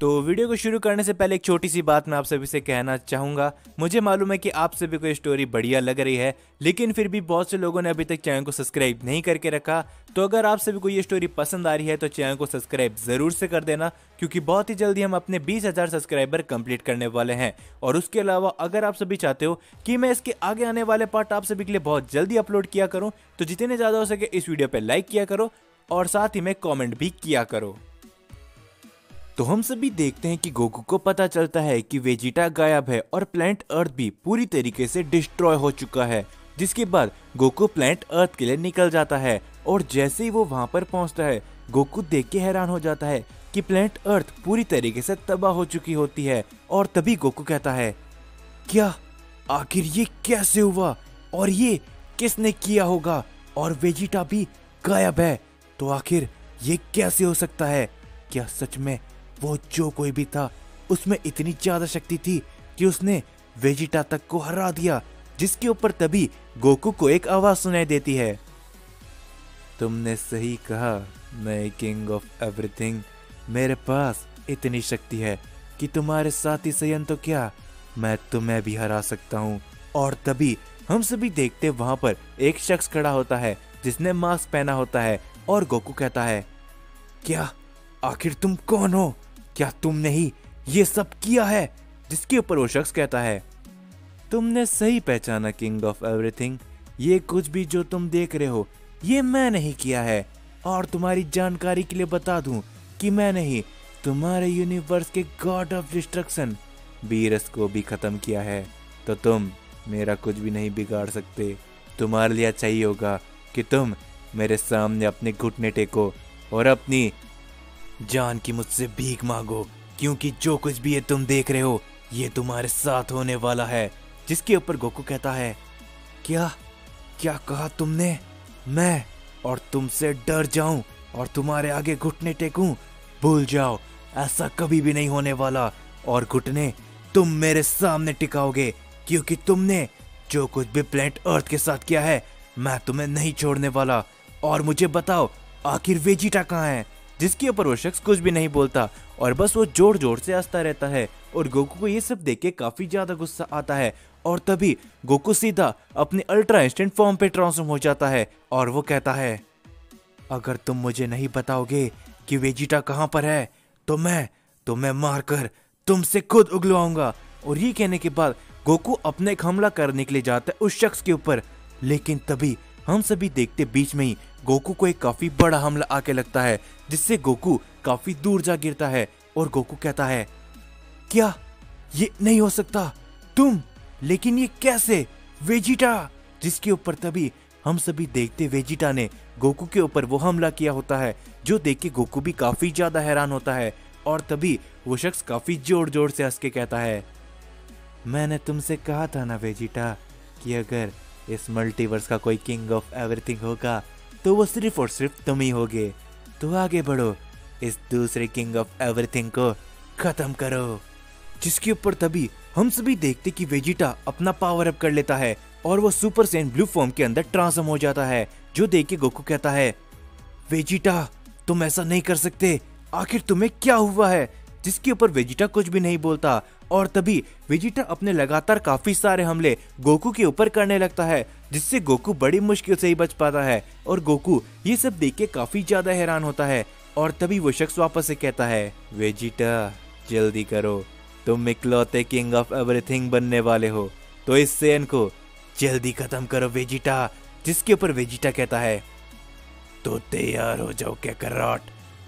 तो वीडियो को शुरू करने से पहले एक छोटी सी बात मैं आप सभी से कहना चाहूँगा। मुझे मालूम है कि आप सभी को ये स्टोरी बढ़िया लग रही है, लेकिन फिर भी बहुत से लोगों ने अभी तक चैनल को सब्सक्राइब नहीं करके रखा। तो अगर आप सभी को ये स्टोरी पसंद आ रही है तो चैनल को सब्सक्राइब ज़रूर से कर देना, क्योंकि बहुत ही जल्दी हम अपने 20,000 सब्सक्राइबर कंप्लीट करने वाले हैं। और उसके अलावा अगर आप सभी चाहते हो कि मैं इसके आगे आने वाले पार्ट आप सभी के लिए बहुत जल्दी अपलोड किया करूँ, तो जितने ज़्यादा हो सके इस वीडियो पर लाइक किया करो और साथ ही में कॉमेंट भी किया करो। तो हम सभी देखते हैं कि गोकू को पता चलता है कि वेजिटा गायब है और प्लैनेट अर्थ भी पूरी तरीके से डिस्ट्रॉय हो चुका है। जिसके बाद गोकू प्लैनेट अर्थ के लिए निकल जाता है और जैसे ही वो वहां पर पहुंचता है, गोकू देख के हैरान हो जाता है कि प्लैनेट अर्थ पूरी तरीके से तबाह हो चुकी होती है। और तभी गोकू कहता है, क्या आखिर ये कैसे हुआ और ये किसने किया होगा, और वेजिटा भी गायब है, तो आखिर ये कैसे हो सकता है? क्या सच में वो जो कोई भी था उसमें इतनी ज्यादा शक्ति थी कि उसने वेजिटा तक को हरा दिया? जिसके ऊपर तभी गोकू को एक आवाज सुनाई देती है, तुमने सही कहा, मैं किंग ऑफ एवरीथिंग। मेरे पास इतनी शक्ति है कि तुम्हारे साथ ही सयन तो क्या, मैं तुम्हें भी हरा सकता हूँ। और तभी हम सभी देखते वहां पर एक शख्स खड़ा होता है जिसने मास्क पहना होता है और गोकू कहता है, क्या आखिर तुम कौन हो? क्या तुमने ही ये सब किया है? जिसके ऊपर वो शख्स कहता है, तुमने सही पहचाना किंग ऑफ एवरीथिंग। ये कुछ भी जो तुम देख रहे हो ये मैंने ही किया है। और तुम्हारी जानकारी के लिए बता दूं कि मैंने ही तुम्हारे यूनिवर्स के गॉड ऑफ डिस्ट्रक्शन बीरस को भी खत्म किया है। तो तुम मेरा कुछ भी नहीं बिगाड़ सकते। तुम्हारे लिए अच्छा ही होगा कि तुम मेरे सामने अपने घुटने टेको और अपनी जान की मुझसे भीख मांगो, क्योंकि जो कुछ भी ये तुम देख रहे हो ये तुम्हारे साथ होने वाला है। जिसके ऊपर गोकू कहता है, क्या क्या कहा तुमने? मैं और तुमसे डर जाऊं और तुम्हारे आगे घुटने टेकूं? भूल जाओ, ऐसा कभी भी नहीं होने वाला। और घुटने तुम मेरे सामने टिकाओगे, क्योंकि तुमने जो कुछ भी प्लैनेट अर्थ के साथ किया है मैं तुम्हें नहीं छोड़ने वाला। और मुझे बताओ आखिर वेजिटा कहाँ है? जिसके ऊपर वो शख्स कुछ भी नहीं बोलता और बस वो जोर जोर से हंसता रहता है। और गोकू को ये सब देख के काफी ज्यादा गुस्सा आता है। और तभी गोकू सीधा अपने अल्ट्रा इंस्टेंट फॉर्म पे ट्रांसफॉर्म हो जाता है और वो कहता है, अगर तुम मुझे नहीं बताओगे कि वेजिटा कहाँ पर है तो मैं तुम्हें मारकर तुमसे खुद उगलवाऊंगा। और ये कहने के बाद गोकू अपने एक हमला करने के लिए जाता है उस शख्स के ऊपर, लेकिन तभी हम सभी देखते बीच में ही गोकू को एक काफी बड़ा हमला आके लगता है, जिससे गोकू काफी दूर जा गिरता है। और गोकू कहता है, क्या ये नहीं हो सकता तुम, लेकिन ये कैसे वेजिटा? जिसके ऊपर तभी हम सभी देखते वेजिटा ने गोकू के ऊपर वो हमला किया होता है, जो देख के गोकू भी काफी ज्यादा हैरान होता है। और तभी वो शख्स काफी जोर जोर से हंस के कहता है, मैंने तुमसे कहा था ना वेजिटा कि अगर इस मल्टीवर्स का कोई किंग ऑफ एवरीथिंग होगा तो वो सिर्फ और सिर्फ तुम ही होगे। तो आगे बढ़ो, इस दूसरे किंग ऑफ एवरीथिंग को खत्म करो। जिसके ऊपर तभी हम सभी देखते कि वेजिटा अपना पावर अप कर लेता है और वो सुपर सैयन ब्लू फॉर्म के अंदर ट्रांसफॉर्म हो जाता है, जो देख के गोकू कहता है, वेजिटा तुम ऐसा नहीं कर सकते, आखिर तुम्हें क्या हुआ है? जिसके ऊपर वेजिटा कुछ भी नहीं बोलता। और तभी वेजिटा अपने लगातार काफी सारे हमले गोकू के ऊपर करने लगता है, जिससे गोकू बड़ी मुश्किल से ही बच पाता है। और गोकू ये सब देख के काफी ज्यादा हैरान होता है। और तभी वो शख्स वापस से कहता है, वेजिटा जल्दी करो, तुम इकलौते किंग ऑफ एवरीथिंग बनने वाले हो, तो इस सैयन को जल्दी खत्म करो वेजिटा। जिसके ऊपर वेजिटा कहता है, तो तैयार हो जाओ कैकरॉट,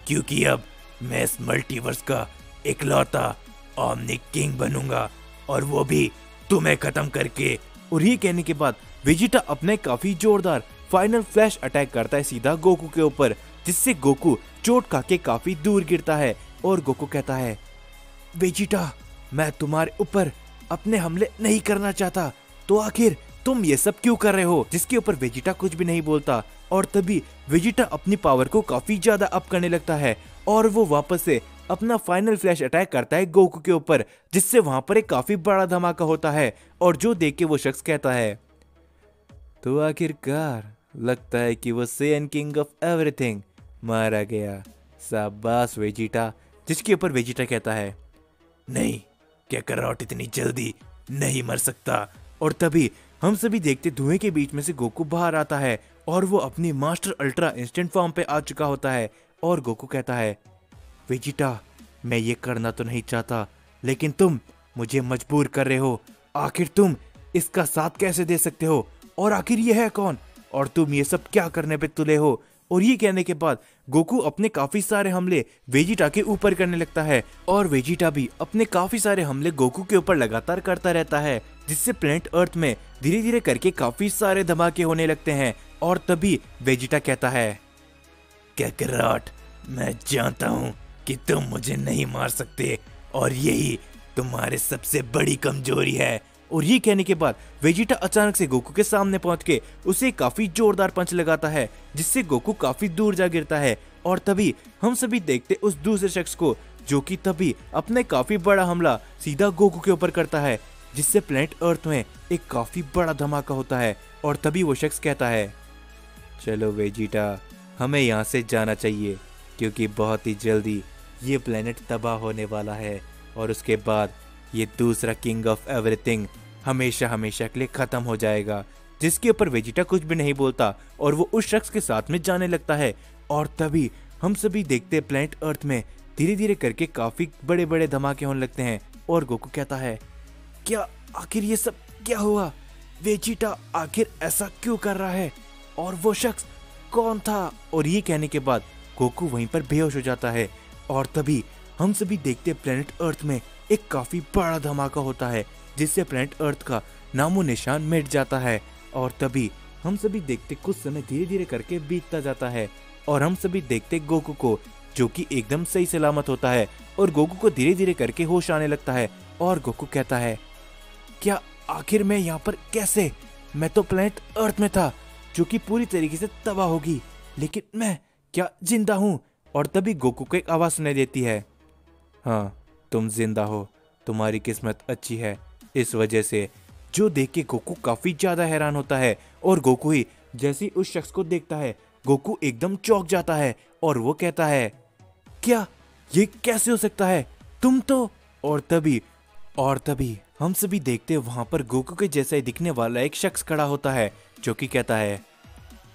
क्योंकि अब मैं इस मल्टीवर्स का इकलौता ओमनी किंग बनूंगा, और वो भी तुम्हें खत्म करके। और ये कहने के बाद वेजिटा अपने काफी जोरदार फाइनल फ्लैश अटैक करता है सीधा गोकू के ऊपर, जिससे गोकू चोट खा के काफी दूर गिरता है। और गोकू कहता है, वेजिटा मैं तुम्हारे ऊपर अपने हमले नहीं करना चाहता, तो आखिर तुम ये सब क्यों कर रहे हो? जिसके ऊपर वेजिटा कुछ भी नहीं बोलता। और तभी वेजिटा अपनी पावर को काफी ज्यादा अप करने लगता है और वो वापस से अपना फाइनल फ्लैश अटैक करता है गोकू के ऊपर, जिससे वहां पर एक काफी बड़ा धमाका होता है। और जो देख के वो शख्स कहता है, तो आखिरकार लगता है कि वो सैयन किंग ऑफ एवरीथिंग मारा गया। शाबाश वेजिटा, जिसके ऊपर वेजिटा कहता है, नहीं, कैकरॉट इतनी जल्दी नहीं मर सकता। और तभी हम सभी देखते धुएं के बीच में से गोकू बाहर आता है और वो अपनी मास्टर अल्ट्रा इंस्टेंट फॉर्म पे आ चुका होता है। और गोकू कहता है, वेजिटा, मैं ये करना तो नहीं चाहता, लेकिन तुम मुझे मजबूर कर रहे हो। आखिर तुम इसका साथ कैसे दे सकते हो? और आखिर ये है कौन? और तुम ये सब क्या करने पे तुले हो? और ये कहने के बाद गोकू अपने काफी सारे हमले वेजिटा के ऊपर करने लगता है और वेजिटा भी अपने काफी सारे हमले गोकू के ऊपर लगातार करता रहता है, जिससे प्लेनेट अर्थ में धीरे धीरे करके काफी सारे धमाके होने लगते हैं। और तभी वेजिटा कहता है, कैकरॉट, मैं जानता हूँ कि तुम मुझे नहीं मार सकते और यही तुम्हारे सबसे बड़ी कमजोरी है। और ये कहने के बाद वेजिटा अचानक से गोकू के सामने पहुंच के उसे काफी जोरदार पंच लगाता है, जिससे गोकू काफी दूर जा गिरता है। और तभी हम सभी देखते उस दूसरे शख्स को, जो कि तभी अपने काफी बड़ा हमला सीधा गोकू के ऊपर करता है, जिससे प्लेनेट अर्थ में एक काफी बड़ा धमाका होता है। और तभी वो शख्स कहता है, चलो वेजिटा, हमें यहाँ से जाना चाहिए, क्योंकि बहुत ही जल्दी ये प्लेनेट तबाह होने वाला है और उसके बाद ये दूसरा किंग ऑफ एवरीथिंग हमेशा हमेशा के लिए खत्म हो जाएगा। जिसके ऊपर वेजिटा कुछ भी नहीं बोलता और वो उस शख्स के साथ में जाने लगता है। और तभी हम सभी देखते प्लेनेट अर्थ में धीरे धीरे करके काफी बड़े बड़े धमाके होने लगते हैं। और गोकू कहता है, क्या आखिर ये सब क्या हुआ? वेजिटा आखिर ऐसा क्यों कर रहा है? और वो शख्स कौन था? और ये कहने के बाद गोकू वहीं पर बेहोश हो जाता है। और तभी हम सभी देखते प्लेनेट अर्थ में एक काफी बड़ा धमाका होता है, जिससे प्लेनेट अर्थ का नामो निशान मिट जाता है। और तभी हम सभी देखते कुछ समय धीरे धीरे करके बीतता जाता है और हम सभी देखते गोकू को, जो कि एकदम सही सलामत होता है। और गोकू को धीरे धीरे करके होश आने लगता है। और गोकू कहता है, क्या आखिर मैं यहाँ पर कैसे? मैं तो प्लेनेट अर्थ में था, जो कि पूरी तरीके से तबाह होगी, लेकिन मैं क्या जिंदा हूँ? और तभी गोकू को एक आवाज सुनाई देती है, हाँ, तुम जिंदा हो, तुम्हारी किस्मत अच्छी है। इस वजह से जो देख के गोकू काफी ज्यादा हैरान होता है। और गोकू ही जैसे उस शख्स को देखता है, गोकू एकदम चौंक जाता है और वो कहता है, क्या ये कैसे हो सकता है? तुम तो। और तभी हम सभी देखते वहां पर गोकू के जैसा ही दिखने वाला एक शख्स खड़ा होता है, जो कि कहता है,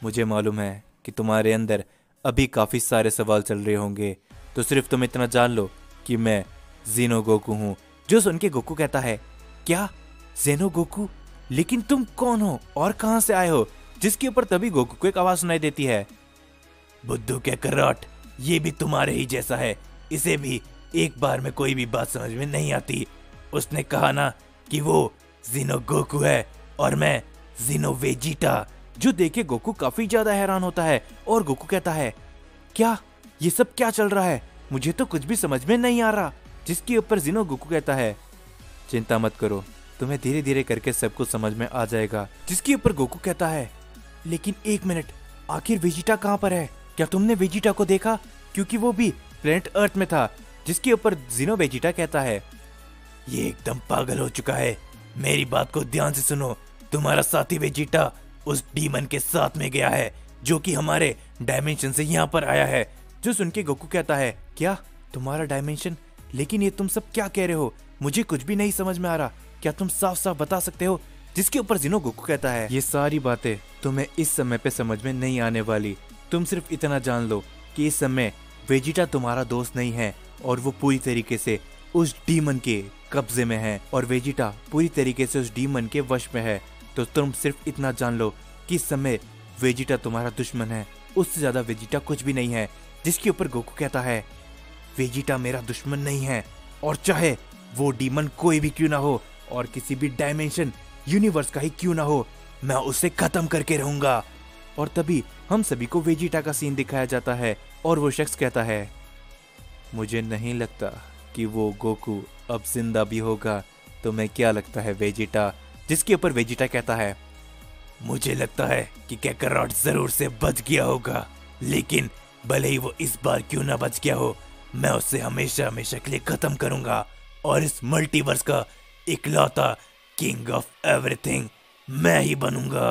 मुझे मालूम है कि तुम्हारे अंदर अभी काफी सारे सवाल चल रहे होंगे, तो सिर्फ तुम इतना जान लो कि मैं ज़ीनो गोकू हूँ। जो सुन के गोकू कहता है, क्या ज़ीनो गोकू? लेकिन तुम कौन हो और कहां से आए हो? जिसके ऊपर तभी गोकू को एक आवाज सुनाई देती है, बुद्धू कैकरॉट, ये भी तुम्हारे ही जैसा है, इसे भी एक बार में कोई भी बात समझ में नहीं आती। उसने कहा ना कि वो ज़ीनो गोकू है और मैं ज़ीनो वेजिटा। जो देखे गोकू काफी ज्यादा हैरान होता है और गोकू कहता है, क्या ये सब क्या चल रहा है? मुझे तो कुछ भी समझ में नहीं आ रहा। जिसके ऊपर ज़ीनो गोकू कहता है, चिंता मत करो, तुम्हें धीरे धीरे करके सब कुछ समझ में आ जाएगा। जिसके ऊपर गोकू कहता है, लेकिन एक मिनट, आखिर वेजिटा कहाँ पर है? क्या तुमने वेजिटा को देखा? क्योंकि वो भी प्लेनेट अर्थ में था। जिसके ऊपर ज़ीनो वेजिटा कहता है, ये एकदम पागल हो चुका है, मेरी बात को ध्यान से सुनो, तुम्हारा साथी वेजिटा उस डीमन के साथ में गया है, जो कि हमारे डायमेंशन से यहाँ पर आया है। जो सुन के गोकू कहता है, क्या तुम्हारा डायमेंशन? लेकिन ये तुम सब क्या कह रहे हो? मुझे कुछ भी नहीं समझ में आ रहा, क्या तुम साफ साफ बता सकते हो? जिसके ऊपर ज़ीनो गोकू कहता है, ये सारी बातें तुम्हें इस समय पे समझ में नहीं आने वाली। तुम सिर्फ इतना जान लो कि इस समय वेजिटा तुम्हारा दोस्त नहीं है और वो पूरी तरीके से उस डीमन के कब्जे में है और वेजिटा पूरी तरीके से उस डीमन के वश में है। तो तुम सिर्फ इतना जान लो कि इस समय वेजिटा तुम्हारा दुश्मन है, उससे ज्यादा वेजिटा कुछ भी नहीं है। जिसके ऊपर गोकू कहता है, वेजिटा मेरा दुश्मन नहीं है, और चाहे वो डीमन कोई भी क्यों ना हो और किसी भी डायमेंशन यूनिवर्स का ही क्यों ना हो, मैं उसे खत्म करके रहूंगा। और तभी हम सभी को वेजिटा का सीन दिखाया जाता है और वो शख्स कहता है, मुझे नहीं लगता कि वो गोकू अब जिंदा भी होगा, तुम्हें क्या लगता है वेजिटा? जिसके ऊपर वेजिटा कहता है, मुझे लगता है कि कैकरॉट जरूर से बच गया होगा, लेकिन भले ही वो इस बार क्यों ना बच गया हो, मैं उसे हमेशा हमेशा के लिए खत्म करूंगा और इस मल्टीवर्स का इकलौता किंग ऑफ एवरीथिंग मैं ही बनूंगा।